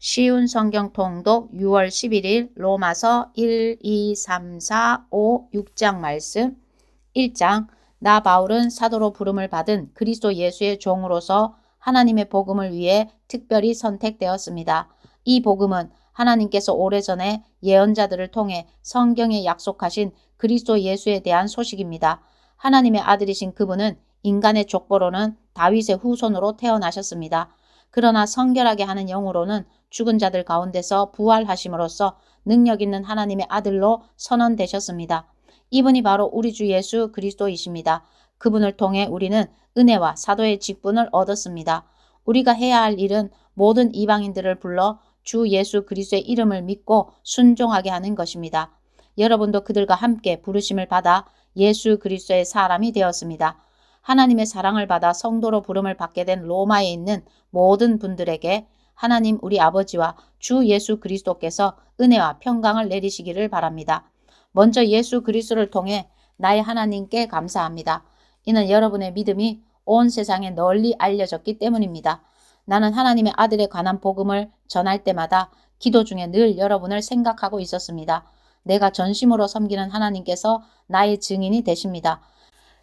쉬운 성경 통독 6월 11일 로마서 1, 2, 3, 4, 5, 6장 말씀. 1장. 나 바울은 사도로 부름을 받은 그리스도 예수의 종으로서 하나님의 복음을 위해 특별히 선택되었습니다. 이 복음은 하나님께서 오래전에 예언자들을 통해 성경에 약속하신 그리스도 예수에 대한 소식입니다. 하나님의 아들이신 그분은 인간의 족보로는 다윗의 후손으로 태어나셨습니다. 그러나 성결하게 하는 영으로는 죽은 자들 가운데서 부활하심으로써 능력 있는 하나님의 아들로 선언되셨습니다. 이분이 바로 우리 주 예수 그리스도이십니다. 그분을 통해 우리는 은혜와 사도의 직분을 얻었습니다. 우리가 해야 할 일은 모든 이방인들을 불러 주 예수 그리스도의 이름을 믿고 순종하게 하는 것입니다. 여러분도 그들과 함께 부르심을 받아 예수 그리스도의 사람이 되었습니다. 하나님의 사랑을 받아 성도로 부름을 받게 된 로마에 있는 모든 분들에게 하나님 우리 아버지와 주 예수 그리스도께서 은혜와 평강을 내리시기를 바랍니다. 먼저 예수 그리스도를 통해 나의 하나님께 감사합니다. 이는 여러분의 믿음이 온 세상에 널리 알려졌기 때문입니다. 나는 하나님의 아들에 관한 복음을 전할 때마다 기도 중에 늘 여러분을 생각하고 있었습니다. 내가 전심으로 섬기는 하나님께서 나의 증인이 되십니다.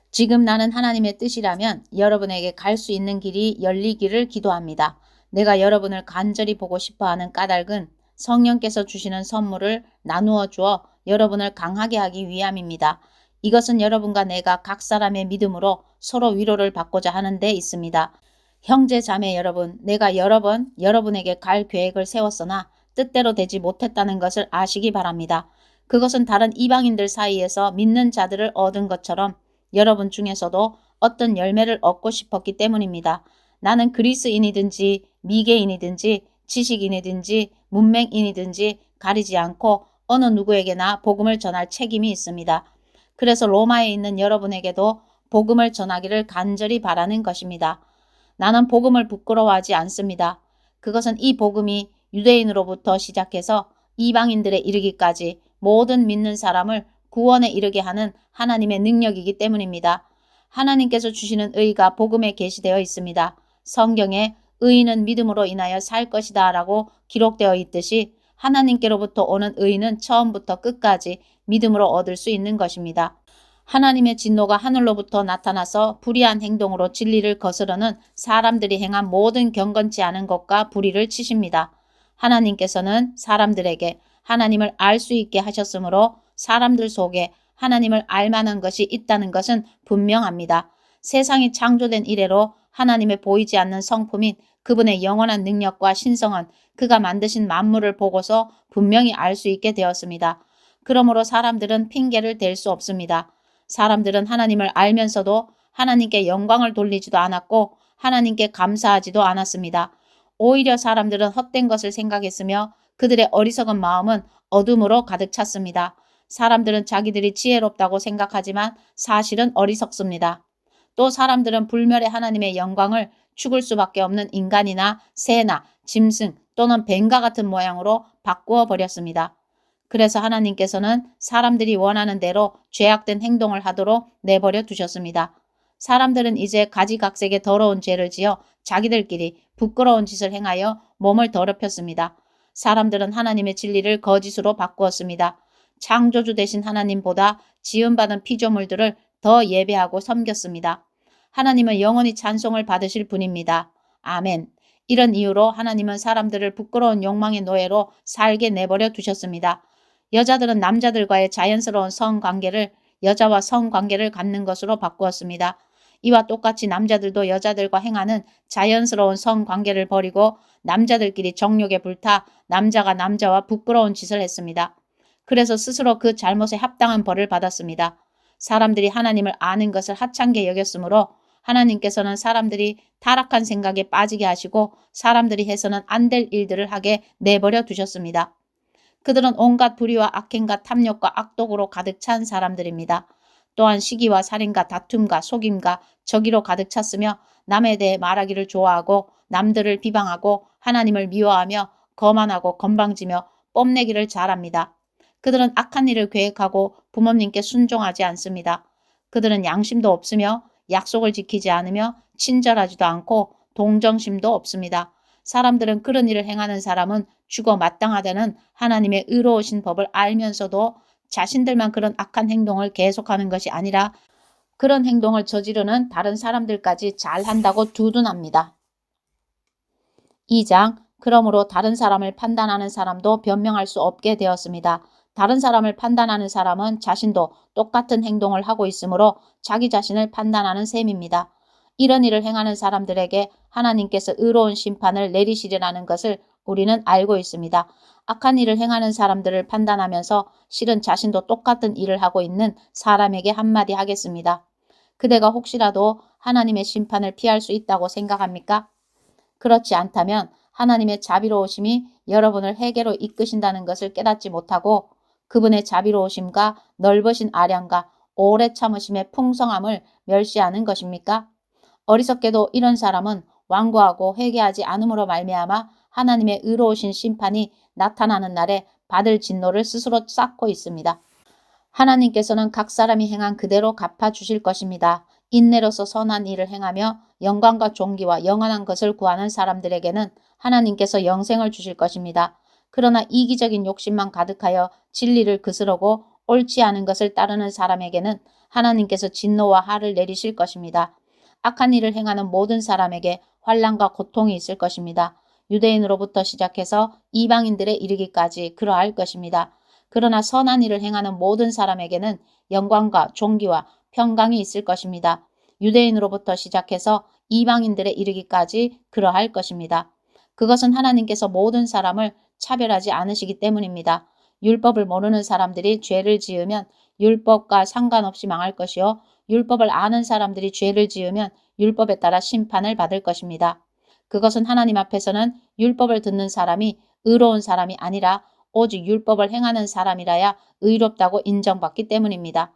지금 나는 하나님의 뜻이라면 여러분에게 갈 수 있는 길이 열리기를 기도합니다. 내가 여러분을 간절히 보고 싶어하는 까닭은 성령께서 주시는 선물을 나누어 주어 여러분을 강하게 하기 위함입니다. 이것은 여러분과 내가 각 사람의 믿음으로 서로 위로를 받고자 하는 데 있습니다. 형제 자매 여러분, 내가 여러 번 여러분에게 갈 계획을 세웠으나 뜻대로 되지 못했다는 것을 아시기 바랍니다. 그것은 다른 이방인들 사이에서 믿는 자들을 얻은 것처럼 여러분 중에서도 어떤 열매를 얻고 싶었기 때문입니다. 나는 그리스인이든지 미개인이든지 지식인이든지 문맹인이든지 가리지 않고 어느 누구에게나 복음을 전할 책임이 있습니다. 그래서 로마에 있는 여러분에게도 복음을 전하기를 간절히 바라는 것입니다. 나는 복음을 부끄러워하지 않습니다. 그것은 이 복음이 유대인으로부터 시작해서 이방인들에 이르기까지 모든 믿는 사람을 구원에 이르게 하는 하나님의 능력이기 때문입니다. 하나님께서 주시는 의가 복음에 게시되어 있습니다. 성경에 의인은 믿음으로 인하여 살 것이다 라고 기록되어 있듯이 하나님께로부터 오는 의는 처음부터 끝까지 믿음으로 얻을 수 있는 것입니다. 하나님의 진노가 하늘로부터 나타나서 불의한 행동으로 진리를 거스르는 사람들이 행한 모든 경건치 않은 것과 불의를 치십니다. 하나님께서는 사람들에게 하나님을 알 수 있게 하셨으므로 사람들 속에 하나님을 알 만한 것이 있다는 것은 분명합니다. 세상이 창조된 이래로 하나님의 보이지 않는 성품인 그분의 영원한 능력과 신성은 그가 만드신 만물을 보고서 분명히 알 수 있게 되었습니다. 그러므로 사람들은 핑계를 댈 수 없습니다. 사람들은 하나님을 알면서도 하나님께 영광을 돌리지도 않았고 하나님께 감사하지도 않았습니다. 오히려 사람들은 헛된 것을 생각했으며 그들의 어리석은 마음은 어둠으로 가득 찼습니다. 사람들은 자기들이 지혜롭다고 생각하지만 사실은 어리석습니다. 또 사람들은 불멸의 하나님의 영광을 죽을 수밖에 없는 인간이나 새나 짐승 또는 뱀과 같은 모양으로 바꾸어 버렸습니다. 그래서 하나님께서는 사람들이 원하는 대로 죄악된 행동을 하도록 내버려 두셨습니다. 사람들은 이제 가지각색의 더러운 죄를 지어 자기들끼리 부끄러운 짓을 행하여 몸을 더럽혔습니다. 사람들은 하나님의 진리를 거짓으로 바꾸었습니다. 창조주 되신 하나님보다 지음받은 피조물들을 더 예배하고 섬겼습니다. 하나님은 영원히 찬송을 받으실 분입니다. 아멘. 이런 이유로 하나님은 사람들을 부끄러운 욕망의 노예로 살게 내버려 두셨습니다. 여자들은 남자들과의 자연스러운 성관계를 여자와 성관계를 갖는 것으로 바꾸었습니다. 이와 똑같이 남자들도 여자들과 행하는 자연스러운 성관계를 버리고 남자들끼리 정욕에 불타 남자가 남자와 부끄러운 짓을 했습니다. 그래서 스스로 그 잘못에 합당한 벌을 받았습니다. 사람들이 하나님을 아는 것을 하찮게 여겼으므로 하나님께서는 사람들이 타락한 생각에 빠지게 하시고 사람들이 해서는 안 될 일들을 하게 내버려 두셨습니다. 그들은 온갖 불의와 악행과 탐욕과 악독으로 가득 찬 사람들입니다. 또한 시기와 살인과 다툼과 속임과 저기로 가득 찼으며 남에 대해 말하기를 좋아하고 남들을 비방하고 하나님을 미워하며 거만하고 건방지며 뽐내기를 잘합니다. 그들은 악한 일을 계획하고 부모님께 순종하지 않습니다. 그들은 양심도 없으며 약속을 지키지 않으며 친절하지도 않고 동정심도 없습니다. 사람들은 그런 일을 행하는 사람은 죽어 마땅하다는 하나님의 의로우신 법을 알면서도 자신들만 그런 악한 행동을 계속하는 것이 아니라 그런 행동을 저지르는 다른 사람들까지 잘한다고 두둔합니다. 2장 그러므로 다른 사람을 판단하는 사람도 변명할 수 없게 되었습니다. 다른 사람을 판단하는 사람은 자신도 똑같은 행동을 하고 있으므로 자기 자신을 판단하는 셈입니다. 이런 일을 행하는 사람들에게 하나님께서 의로운 심판을 내리시리라는 것을 우리는 알고 있습니다. 악한 일을 행하는 사람들을 판단하면서 실은 자신도 똑같은 일을 하고 있는 사람에게 한마디 하겠습니다. 그대가 혹시라도 하나님의 심판을 피할 수 있다고 생각합니까? 그렇지 않다면 하나님의 자비로우심이 여러분을 회개로 이끄신다는 것을 깨닫지 못하고 그분의 자비로우심과 넓으신 아량과 오래 참으심의 풍성함을 멸시하는 것입니까? 어리석게도 이런 사람은 완고하고 회개하지 않음으로 말미암아 하나님의 의로우신 심판이 나타나는 날에 받을 진노를 스스로 쌓고 있습니다. 하나님께서는 각 사람이 행한 그대로 갚아주실 것입니다. 인내로서 선한 일을 행하며 영광과 존귀와 영원한 것을 구하는 사람들에게는 하나님께서 영생을 주실 것입니다. 그러나 이기적인 욕심만 가득하여 진리를 거스르고 옳지 않은 것을 따르는 사람에게는 하나님께서 진노와 화를 내리실 것입니다. 악한 일을 행하는 모든 사람에게 환난과 고통이 있을 것입니다. 유대인으로부터 시작해서 이방인들에 이르기까지 그러할 것입니다. 그러나 선한 일을 행하는 모든 사람에게는 영광과 존귀와 평강이 있을 것입니다. 유대인으로부터 시작해서 이방인들에 이르기까지 그러할 것입니다. 그것은 하나님께서 모든 사람을 차별하지 않으시기 때문입니다. 율법을 모르는 사람들이 죄를 지으면 율법과 상관없이 망할 것이요 율법을 아는 사람들이 죄를 지으면 율법에 따라 심판을 받을 것입니다. 그것은 하나님 앞에서는 율법을 듣는 사람이 의로운 사람이 아니라 오직 율법을 행하는 사람이라야 의롭다고 인정받기 때문입니다.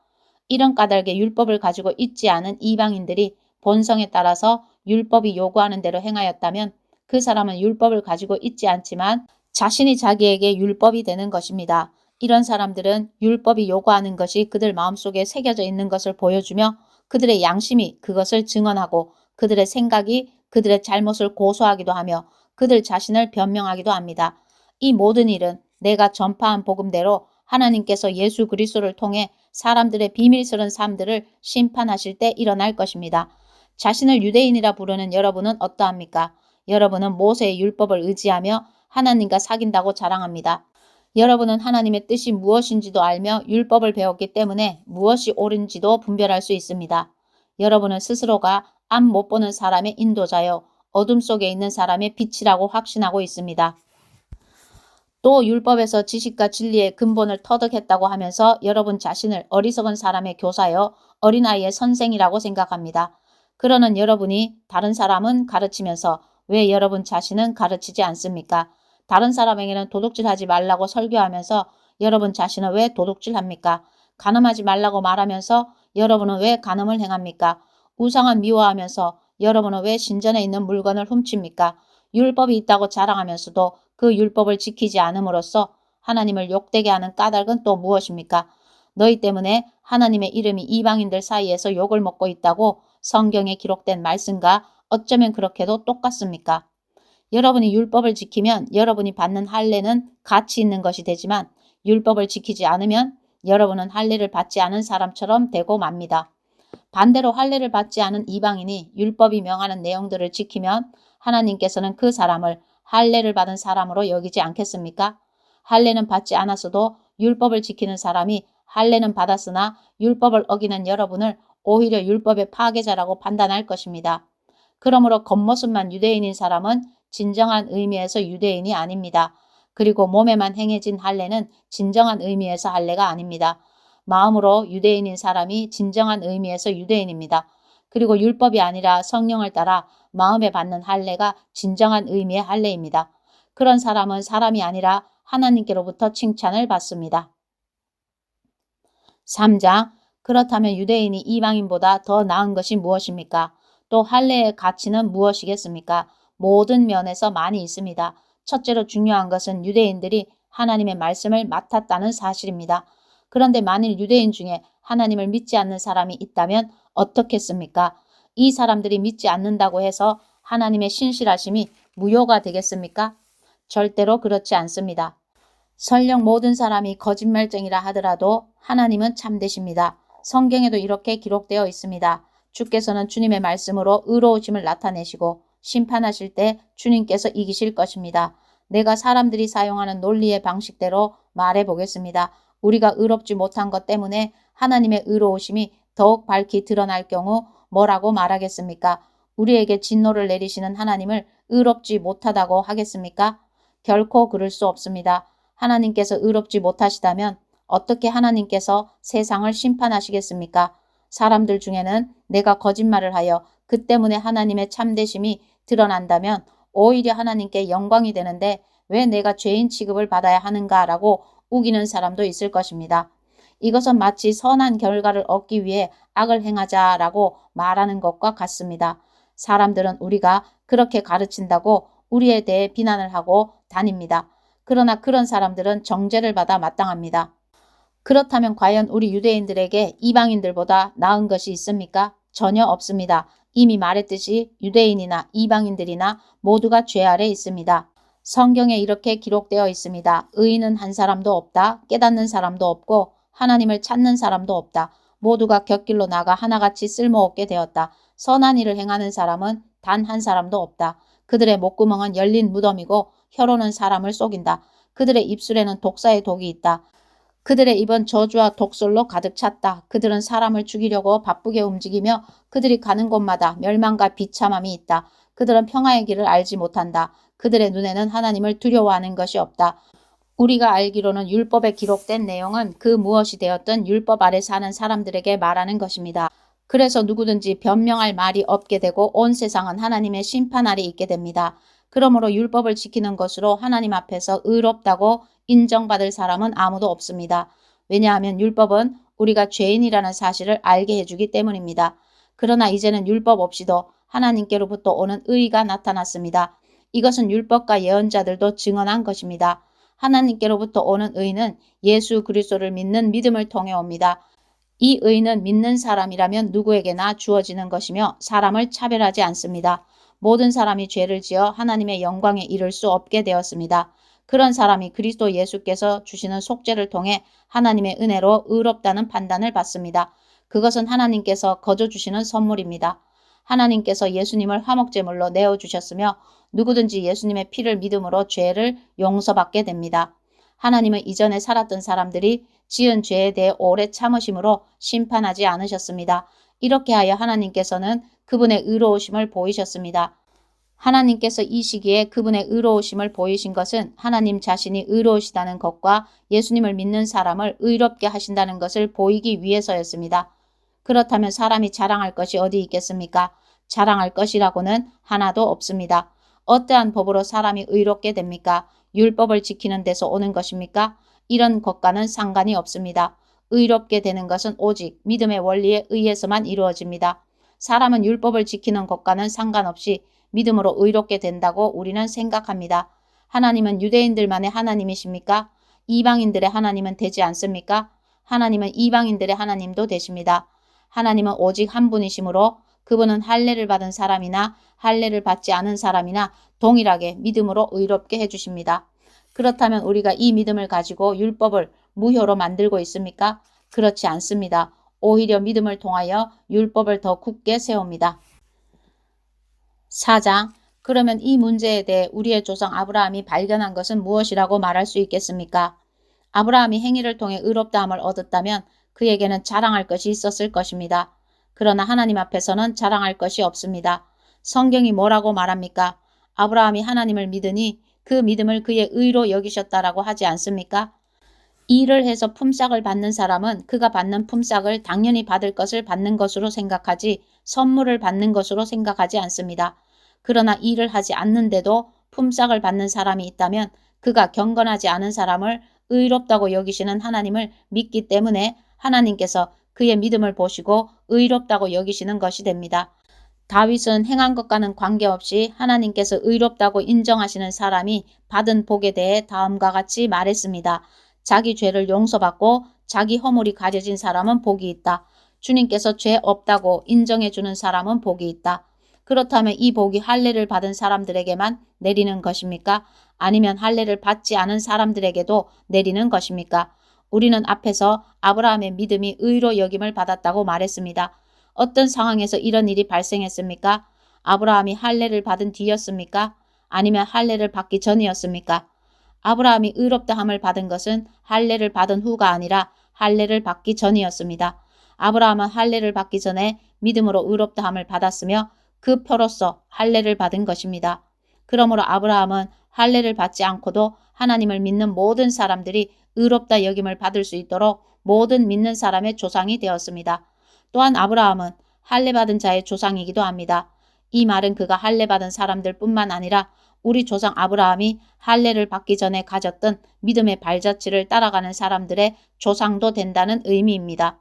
이런 까닭에 율법을 가지고 있지 않은 이방인들이 본성에 따라서 율법이 요구하는 대로 행하였다면 그 사람은 율법을 가지고 있지 않지만 자신이 자기에게 율법이 되는 것입니다. 이런 사람들은 율법이 요구하는 것이 그들 마음속에 새겨져 있는 것을 보여주며 그들의 양심이 그것을 증언하고 그들의 생각이 그들의 잘못을 고소하기도 하며 그들 자신을 변명하기도 합니다. 이 모든 일은 내가 전파한 복음대로 하나님께서 예수 그리스도를 통해 사람들의 비밀스러운 삶들을 심판하실 때 일어날 것입니다. 자신을 유대인이라 부르는 여러분은 어떠합니까? 여러분은 모세의 율법을 의지하며 하나님과 사귄다고 자랑합니다. 여러분은 하나님의 뜻이 무엇인지도 알며 율법을 배웠기 때문에 무엇이 옳은지도 분별할 수 있습니다. 여러분은 스스로가 앞 못 보는 사람의 인도자여 어둠 속에 있는 사람의 빛이라고 확신하고 있습니다. 또 율법에서 지식과 진리의 근본을 터득했다고 하면서 여러분 자신을 어리석은 사람의 교사여 어린아이의 선생이라고 생각합니다. 그러는 여러분이 다른 사람은 가르치면서 왜 여러분 자신은 가르치지 않습니까? 다른 사람에게는 도둑질하지 말라고 설교하면서 여러분 자신은 왜 도둑질합니까? 간음하지 말라고 말하면서 여러분은 왜 간음을 행합니까? 우상을 미워하면서 여러분은 왜 신전에 있는 물건을 훔칩니까? 율법이 있다고 자랑하면서도 그 율법을 지키지 않음으로써 하나님을 욕되게 하는 까닭은 또 무엇입니까? 너희 때문에 하나님의 이름이 이방인들 사이에서 욕을 먹고 있다고 성경에 기록된 말씀과 어쩌면 그렇게도 똑같습니까? 여러분이 율법을 지키면 여러분이 받는 할례는 가치 있는 것이 되지만 율법을 지키지 않으면 여러분은 할례를 받지 않은 사람처럼 되고 맙니다. 반대로 할례를 받지 않은 이방인이 율법이 명하는 내용들을 지키면 하나님께서는 그 사람을 할례를 받은 사람으로 여기지 않겠습니까? 할례는 받지 않았어도 율법을 지키는 사람이 할례는 받았으나 율법을 어기는 여러분을 오히려 율법의 파괴자라고 판단할 것입니다. 그러므로 겉모습만 유대인인 사람은 진정한 의미에서 유대인이 아닙니다. 그리고 몸에만 행해진 할례는 진정한 의미에서 할례가 아닙니다. 마음으로 유대인인 사람이 진정한 의미에서 유대인입니다. 그리고 율법이 아니라 성령을 따라 마음에 받는 할례가 진정한 의미의 할례입니다. 그런 사람은 사람이 아니라 하나님께로부터 칭찬을 받습니다. 3장 그렇다면 유대인이 이방인보다 더 나은 것이 무엇입니까? 또 할례의 가치는 무엇이겠습니까? 모든 면에서 많이 있습니다. 첫째로 중요한 것은 유대인들이 하나님의 말씀을 맡았다는 사실입니다. 그런데 만일 유대인 중에 하나님을 믿지 않는 사람이 있다면 어떻겠습니까? 이 사람들이 믿지 않는다고 해서 하나님의 신실하심이 무효가 되겠습니까? 절대로 그렇지 않습니다. 설령 모든 사람이 거짓말쟁이라 하더라도 하나님은 참되십니다. 성경에도 이렇게 기록되어 있습니다. 주께서는 주님의 말씀으로 의로우심을 나타내시고 심판하실 때 주님께서 이기실 것입니다. 내가 사람들이 사용하는 논리의 방식대로 말해 보겠습니다. 우리가 의롭지 못한 것 때문에 하나님의 의로우심이 더욱 밝히 드러날 경우 뭐라고 말하겠습니까? 우리에게 진노를 내리시는 하나님을 의롭지 못하다고 하겠습니까? 결코 그럴 수 없습니다. 하나님께서 의롭지 못하시다면 어떻게 하나님께서 세상을 심판하시겠습니까? 사람들 중에는 내가 거짓말을 하여 그 때문에 하나님의 참되심이 드러난다면 오히려 하나님께 영광이 되는데 왜 내가 죄인 취급을 받아야 하는가라고 우기는 사람도 있을 것입니다. 이것은 마치 선한 결과를 얻기 위해 악을 행하자라고 말하는 것과 같습니다. 사람들은 우리가 그렇게 가르친다고 우리에 대해 비난을 하고 다닙니다. 그러나 그런 사람들은 정죄를 받아 마땅합니다. 그렇다면 과연 우리 유대인들에게 이방인들보다 나은 것이 있습니까? 전혀 없습니다. 이미 말했듯이 유대인이나 이방인들이나 모두가 죄 아래 있습니다. 성경에 이렇게 기록되어 있습니다. 의인은 한 사람도 없다. 깨닫는 사람도 없고 하나님을 찾는 사람도 없다. 모두가 곁길로 나가 하나같이 쓸모없게 되었다. 선한 일을 행하는 사람은 단 한 사람도 없다. 그들의 목구멍은 열린 무덤이고 혀로는 사람을 속인다. 그들의 입술에는 독사의 독이 있다. 그들의 입은 저주와 독설로 가득 찼다. 그들은 사람을 죽이려고 바쁘게 움직이며 그들이 가는 곳마다 멸망과 비참함이 있다. 그들은 평화의 길을 알지 못한다. 그들의 눈에는 하나님을 두려워하는 것이 없다. 우리가 알기로는 율법에 기록된 내용은 그 무엇이 되었든 율법 아래 사는 사람들에게 말하는 것입니다. 그래서 누구든지 변명할 말이 없게 되고 온 세상은 하나님의 심판 아래 있게 됩니다. 그러므로 율법을 지키는 것으로 하나님 앞에서 의롭다고 인정받을 사람은 아무도 없습니다. 왜냐하면 율법은 우리가 죄인이라는 사실을 알게 해주기 때문입니다. 그러나 이제는 율법 없이도 하나님께로부터 오는 의가 나타났습니다. 이것은 율법과 예언자들도 증언한 것입니다. 하나님께로부터 오는 의는 예수 그리스도를 믿는 믿음을 통해 옵니다. 이 의는 믿는 사람이라면 누구에게나 주어지는 것이며 사람을 차별하지 않습니다. 모든 사람이 죄를 지어 하나님의 영광에 이를 수 없게 되었습니다. 그런 사람이 그리스도 예수께서 주시는 속죄를 통해 하나님의 은혜로 의롭다는 판단을 받습니다. 그것은 하나님께서 거저 주시는 선물입니다. 하나님께서 예수님을 화목제물로 내어주셨으며 누구든지 예수님의 피를 믿음으로 죄를 용서받게 됩니다. 하나님은 이전에 살았던 사람들이 지은 죄에 대해 오래 참으심으로 심판하지 않으셨습니다. 이렇게 하여 하나님께서는 그분의 의로우심을 보이셨습니다. 하나님께서 이 시기에 그분의 의로우심을 보이신 것은 하나님 자신이 의로우시다는 것과 예수님을 믿는 사람을 의롭게 하신다는 것을 보이기 위해서였습니다. 그렇다면 사람이 자랑할 것이 어디 있겠습니까? 자랑할 것이라고는 하나도 없습니다. 어떠한 법으로 사람이 의롭게 됩니까? 율법을 지키는 데서 오는 것입니까? 이런 것과는 상관이 없습니다. 의롭게 되는 것은 오직 믿음의 원리에 의해서만 이루어집니다. 사람은 율법을 지키는 것과는 상관없이 믿음으로 의롭게 된다고 우리는 생각합니다. 하나님은 유대인들만의 하나님이십니까? 이방인들의 하나님은 되지 않습니까? 하나님은 이방인들의 하나님도 되십니다. 하나님은 오직 한 분이시므로 그분은 할례를 받은 사람이나 할례를 받지 않은 사람이나 동일하게 믿음으로 의롭게 해주십니다. 그렇다면 우리가 이 믿음을 가지고 율법을 무효로 만들고 있습니까? 그렇지 않습니다. 오히려 믿음을 통하여 율법을 더 굳게 세웁니다. 4장. 그러면 이 문제에 대해 우리의 조상 아브라함이 발견한 것은 무엇이라고 말할 수 있겠습니까? 아브라함이 행위를 통해 의롭다함을 얻었다면 그에게는 자랑할 것이 있었을 것입니다. 그러나 하나님 앞에서는 자랑할 것이 없습니다. 성경이 뭐라고 말합니까? 아브라함이 하나님을 믿으니 그 믿음을 그의 의로 여기셨다라고 하지 않습니까? 일을 해서 품삯을 받는 사람은 그가 받는 품삯을 당연히 받을 것을 받는 것으로 생각하지 선물을 받는 것으로 생각하지 않습니다. 그러나 일을 하지 않는데도 품삯을 받는 사람이 있다면 그가 경건하지 않은 사람을 의롭다고 여기시는 하나님을 믿기 때문에 하나님께서 그의 믿음을 보시고 의롭다고 여기시는 것이 됩니다. 다윗은 행한 것과는 관계없이 하나님께서 의롭다고 인정하시는 사람이 받은 복에 대해 다음과 같이 말했습니다. 자기 죄를 용서받고 자기 허물이 가려진 사람은 복이 있다. 주님께서 죄 없다고 인정해 주는 사람은 복이 있다. 그렇다면 이 복이 할례를 받은 사람들에게만 내리는 것입니까? 아니면 할례를 받지 않은 사람들에게도 내리는 것입니까? 우리는 앞에서 아브라함의 믿음이 의로 여김을 받았다고 말했습니다. 어떤 상황에서 이런 일이 발생했습니까? 아브라함이 할례를 받은 뒤였습니까? 아니면 할례를 받기 전이었습니까? 아브라함이 의롭다함을 받은 것은 할례를 받은 후가 아니라 할례를 받기 전이었습니다. 아브라함은 할례를 받기 전에 믿음으로 의롭다함을 받았으며 그 표로서 할례를 받은 것입니다. 그러므로 아브라함은 할례를 받지 않고도 하나님을 믿는 모든 사람들이 의롭다 여김을 받을 수 있도록 모든 믿는 사람의 조상이 되었습니다. 또한 아브라함은 할례 받은 자의 조상이기도 합니다. 이 말은 그가 할례 받은 사람들 뿐만 아니라 우리 조상 아브라함이 할례를 받기 전에 가졌던 믿음의 발자취를 따라가는 사람들의 조상도 된다는 의미입니다.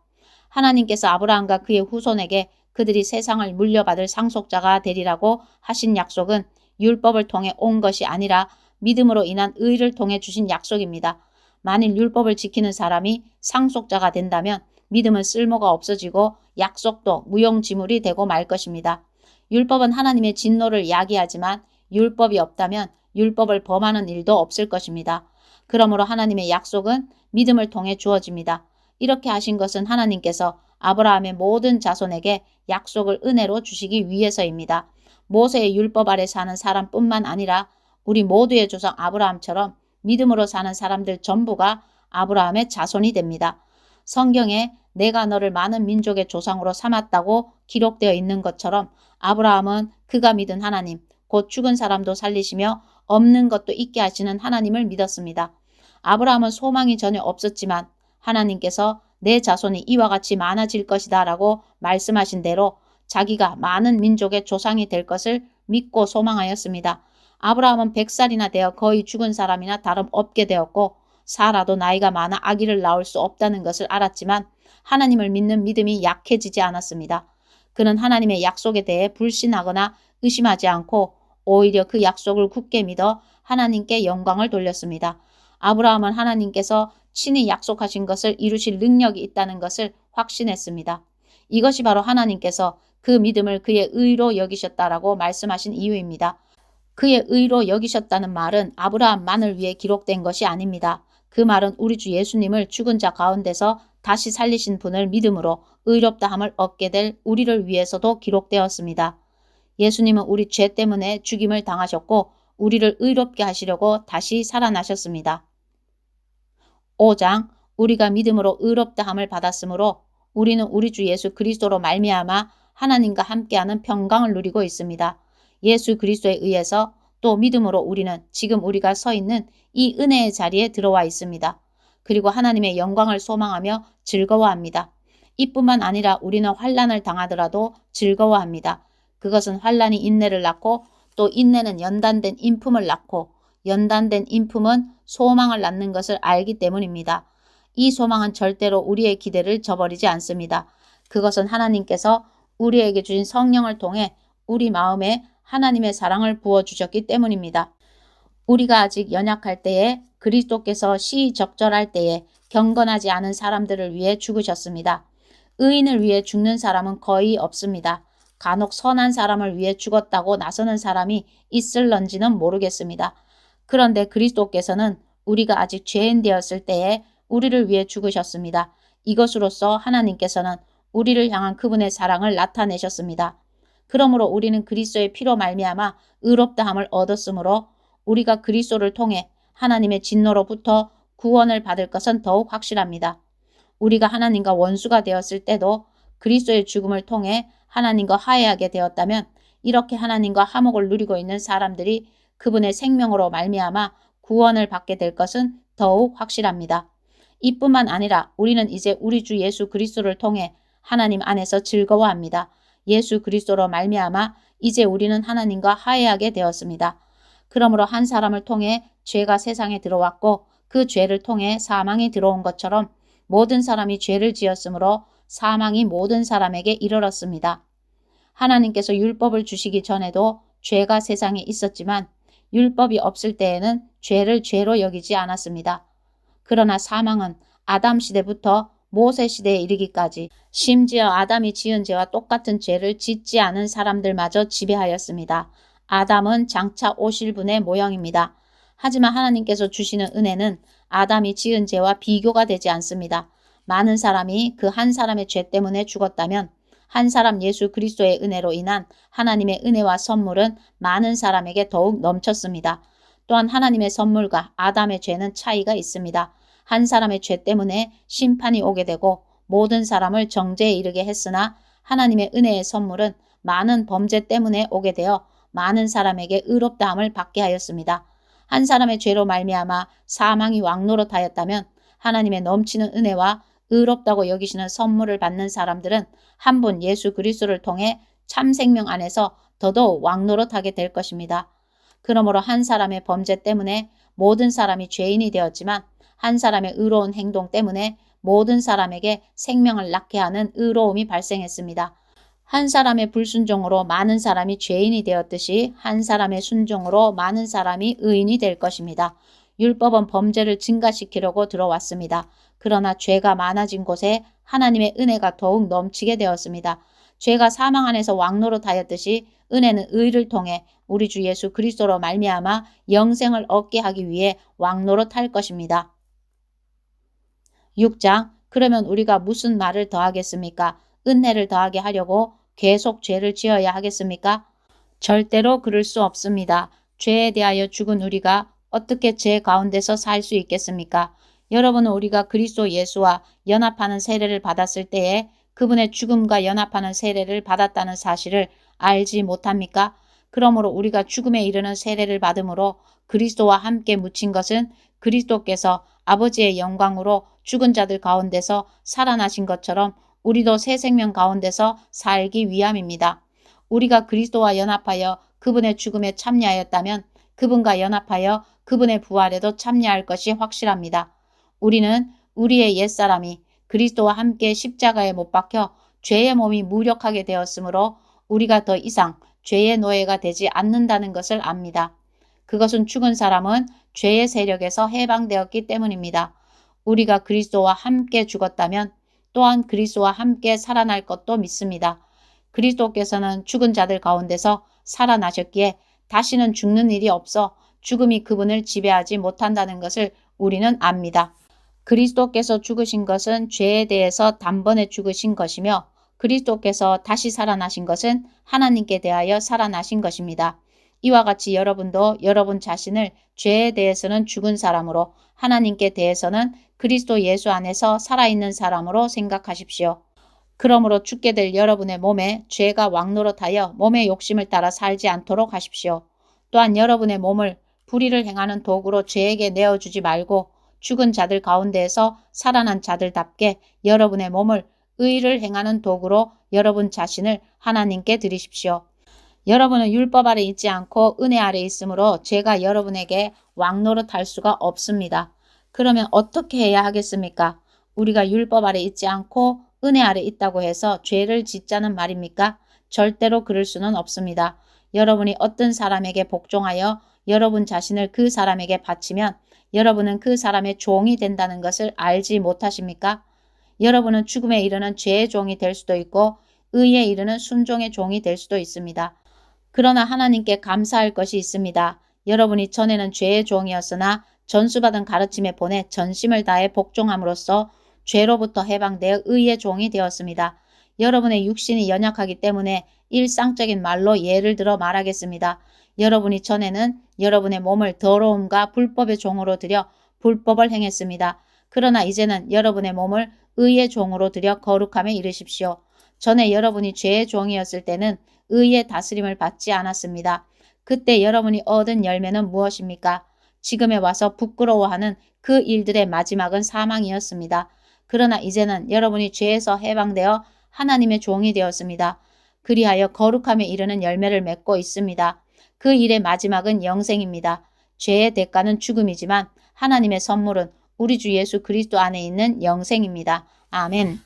하나님께서 아브라함과 그의 후손에게 그들이 세상을 물려받을 상속자가 되리라고 하신 약속은 율법을 통해 온 것이 아니라 믿음으로 인한 의를 통해 주신 약속입니다. 만일 율법을 지키는 사람이 상속자가 된다면 믿음은 쓸모가 없어지고 약속도 무용지물이 되고 말 것입니다. 율법은 하나님의 진노를 야기하지만 율법이 없다면 율법을 범하는 일도 없을 것입니다. 그러므로 하나님의 약속은 믿음을 통해 주어집니다. 이렇게 하신 것은 하나님께서 아브라함의 모든 자손에게 약속을 은혜로 주시기 위해서입니다. 모세의 율법 아래 사는 사람뿐만 아니라 우리 모두의 조상 아브라함처럼 믿음으로 사는 사람들 전부가 아브라함의 자손이 됩니다. 성경에 내가 너를 많은 민족의 조상으로 삼았다고 기록되어 있는 것처럼 아브라함은 그가 믿은 하나님, 곧 죽은 사람도 살리시며 없는 것도 있게 하시는 하나님을 믿었습니다. 아브라함은 소망이 전혀 없었지만 하나님께서 내 자손이 이와 같이 많아질 것이다 라고 말씀하신 대로 자기가 많은 민족의 조상이 될 것을 믿고 소망하였습니다. 아브라함은 100살이나 되어 거의 죽은 사람이나 다름없게 되었고 사라도 나이가 많아 아기를 낳을 수 없다는 것을 알았지만 하나님을 믿는 믿음이 약해지지 않았습니다. 그는 하나님의 약속에 대해 불신하거나 의심하지 않고 오히려 그 약속을 굳게 믿어 하나님께 영광을 돌렸습니다. 아브라함은 하나님께서 친히 약속하신 것을 이루실 능력이 있다는 것을 확신했습니다. 이것이 바로 하나님께서 그 믿음을 그의 의로 여기셨다라고 말씀하신 이유입니다. 그의 의로 여기셨다는 말은 아브라함만을 위해 기록된 것이 아닙니다. 그 말은 우리 주 예수님을 죽은 자 가운데서 다시 살리신 분을 믿음으로 의롭다함을 얻게 될 우리를 위해서도 기록되었습니다. 예수님은 우리 죄 때문에 죽임을 당하셨고 우리를 의롭게 하시려고 다시 살아나셨습니다. 5장 우리가 믿음으로 의롭다함을 받았으므로 우리는 우리 주 예수 그리스도로 말미암아 하나님과 함께하는 평강을 누리고 있습니다. 예수 그리스도에 의해서 또 믿음으로 우리는 지금 우리가 서 있는 이 은혜의 자리에 들어와 있습니다. 그리고 하나님의 영광을 소망하며 즐거워합니다. 이뿐만 아니라 우리는 환난을 당하더라도 즐거워합니다. 그것은 환난이 인내를 낳고 또 인내는 연단된 인품을 낳고 연단된 인품은 소망을 낳는 것을 알기 때문입니다. 이 소망은 절대로 우리의 기대를 저버리지 않습니다. 그것은 하나님께서 우리에게 주신 성령을 통해 우리 마음에 하나님의 사랑을 부어주셨기 때문입니다. 우리가 아직 연약할 때에 그리스도께서 시적절할 때에 경건하지 않은 사람들을 위해 죽으셨습니다. 의인을 위해 죽는 사람은 거의 없습니다. 간혹 선한 사람을 위해 죽었다고 나서는 사람이 있을런지는 모르겠습니다. 그런데 그리스도께서는 우리가 아직 죄인 되었을 때에 우리를 위해 죽으셨습니다. 이것으로써 하나님께서는 우리를 향한 그분의 사랑을 나타내셨습니다. 그러므로 우리는 그리스도의 피로 말미암아 의롭다함을 얻었으므로 우리가 그리스도를 통해 하나님의 진노로부터 구원을 받을 것은 더욱 확실합니다. 우리가 하나님과 원수가 되었을 때도 그리스도의 죽음을 통해 하나님과 화해하게 되었다면 이렇게 하나님과 화목을 누리고 있는 사람들이 그분의 생명으로 말미암아 구원을 받게 될 것은 더욱 확실합니다. 이뿐만 아니라 우리는 이제 우리 주 예수 그리스도를 통해 하나님 안에서 즐거워합니다. 예수 그리스도로 말미암아 이제 우리는 하나님과 화해하게 되었습니다. 그러므로 한 사람을 통해 죄가 세상에 들어왔고 그 죄를 통해 사망이 들어온 것처럼 모든 사람이 죄를 지었으므로 사망이 모든 사람에게 이르렀습니다. 하나님께서 율법을 주시기 전에도 죄가 세상에 있었지만 율법이 없을 때에는 죄를 죄로 여기지 않았습니다. 그러나 사망은 아담 시대부터 모세 시대에 이르기까지 심지어 아담이 지은 죄와 똑같은 죄를 짓지 않은 사람들마저 지배하였습니다. 아담은 장차 오실 분의 모형입니다. 하지만 하나님께서 주시는 은혜는 아담이 지은 죄와 비교가 되지 않습니다. 많은 사람이 그 한 사람의 죄 때문에 죽었다면 한 사람 예수 그리스도의 은혜로 인한 하나님의 은혜와 선물은 많은 사람에게 더욱 넘쳤습니다. 또한 하나님의 선물과 아담의 죄는 차이가 있습니다. 한 사람의 죄 때문에 심판이 오게 되고 모든 사람을 정죄에 이르게 했으나 하나님의 은혜의 선물은 많은 범죄 때문에 오게 되어 많은 사람에게 의롭다함을 받게 하였습니다. 한 사람의 죄로 말미암아 사망이 왕노릇하였다면 하나님의 넘치는 은혜와 의롭다고 여기시는 선물을 받는 사람들은 한 분 예수 그리스도를 통해 참 생명 안에서 더더욱 왕노릇하게 될 것입니다. 그러므로 한 사람의 범죄 때문에 모든 사람이 죄인이 되었지만 한 사람의 의로운 행동 때문에 모든 사람에게 생명을 낳게 하는 의로움이 발생했습니다. 한 사람의 불순종으로 많은 사람이 죄인이 되었듯이 한 사람의 순종으로 많은 사람이 의인이 될 것입니다. 율법은 범죄를 증가시키려고 들어왔습니다. 그러나 죄가 많아진 곳에 하나님의 은혜가 더욱 넘치게 되었습니다. 죄가 사망 안에서 왕노릇하였듯이 은혜는 의를 통해 우리 주 예수 그리스도로 말미암아 영생을 얻게 하기 위해 왕노릇할 것입니다. 6장 그러면 우리가 무슨 말을 더하겠습니까? 은혜를 더하게 하려고 계속 죄를 지어야 하겠습니까? 절대로 그럴 수 없습니다. 죄에 대하여 죽은 우리가 어떻게 죄 가운데서 살 수 있겠습니까? 여러분은 우리가 그리스도 예수와 연합하는 세례를 받았을 때에 그분의 죽음과 연합하는 세례를 받았다는 사실을 알지 못합니까? 그러므로 우리가 죽음에 이르는 세례를 받음으로 그리스도와 함께 묻힌 것은 그리스도께서 아버지의 영광으로 죽은 자들 가운데서 살아나신 것처럼 우리도 새 생명 가운데서 살기 위함입니다. 우리가 그리스도와 연합하여 그분의 죽음에 참여하였다면 그분과 연합하여 그분의 부활에도 참여할 것이 확실합니다. 우리는 우리의 옛사람이 그리스도와 함께 십자가에 못 박혀 죄의 몸이 무력하게 되었으므로 우리가 더 이상 죄의 노예가 되지 않는다는 것을 압니다. 그것은 죽은 사람은 죄의 세력에서 해방되었기 때문입니다. 우리가 그리스도와 함께 죽었다면 또한 그리스도와 함께 살아날 것도 믿습니다. 그리스도께서는 죽은 자들 가운데서 살아나셨기에 다시는 죽는 일이 없어 죽음이 그분을 지배하지 못한다는 것을 우리는 압니다. 그리스도께서 죽으신 것은 죄에 대해서 단번에 죽으신 것이며 그리스도께서 다시 살아나신 것은 하나님께 대하여 살아나신 것입니다. 이와 같이 여러분도 여러분 자신을 죄에 대해서는 죽은 사람으로 하나님께 대해서는 그리스도 예수 안에서 살아있는 사람으로 생각하십시오. 그러므로 죽게 될 여러분의 몸에 죄가 왕노릇하여 몸의 욕심을 따라 살지 않도록 하십시오. 또한 여러분의 몸을 불의를 행하는 도구로 죄에게 내어주지 말고 죽은 자들 가운데에서 살아난 자들답게 여러분의 몸을 의를 행하는 도구로 여러분 자신을 하나님께 드리십시오. 여러분은 율법 아래 있지 않고 은혜 아래 있으므로 죄가 여러분에게 왕노릇할 수가 없습니다. 그러면 어떻게 해야 하겠습니까? 우리가 율법 아래 있지 않고 은혜 아래 있다고 해서 죄를 짓자는 말입니까? 절대로 그럴 수는 없습니다. 여러분이 어떤 사람에게 복종하여 여러분 자신을 그 사람에게 바치면 여러분은 그 사람의 종이 된다는 것을 알지 못하십니까? 여러분은 죽음에 이르는 죄의 종이 될 수도 있고 의에 이르는 순종의 종이 될 수도 있습니다. 그러나 하나님께 감사할 것이 있습니다. 여러분이 전에는 죄의 종이었으나 전수받은 가르침에 본해 전심을 다해 복종함으로써 죄로부터 해방되어 의의 종이 되었습니다. 여러분의 육신이 연약하기 때문에 일상적인 말로 예를 들어 말하겠습니다. 여러분이 전에는 여러분의 몸을 더러움과 불법의 종으로 들여 불법을 행했습니다. 그러나 이제는 여러분의 몸을 의의 종으로 들여 거룩함에 이르십시오. 전에 여러분이 죄의 종이었을 때는 의의 다스림을 받지 않았습니다. 그때 여러분이 얻은 열매는 무엇입니까? 지금에 와서 부끄러워하는 그 일들의 마지막은 사망이었습니다. 그러나 이제는 여러분이 죄에서 해방되어 하나님의 종이 되었습니다. 그리하여 거룩함에 이르는 열매를 맺고 있습니다. 그 일의 마지막은 영생입니다. 죄의 대가는 죽음이지만 하나님의 선물은 우리 주 예수 그리스도 안에 있는 영생입니다. 아멘.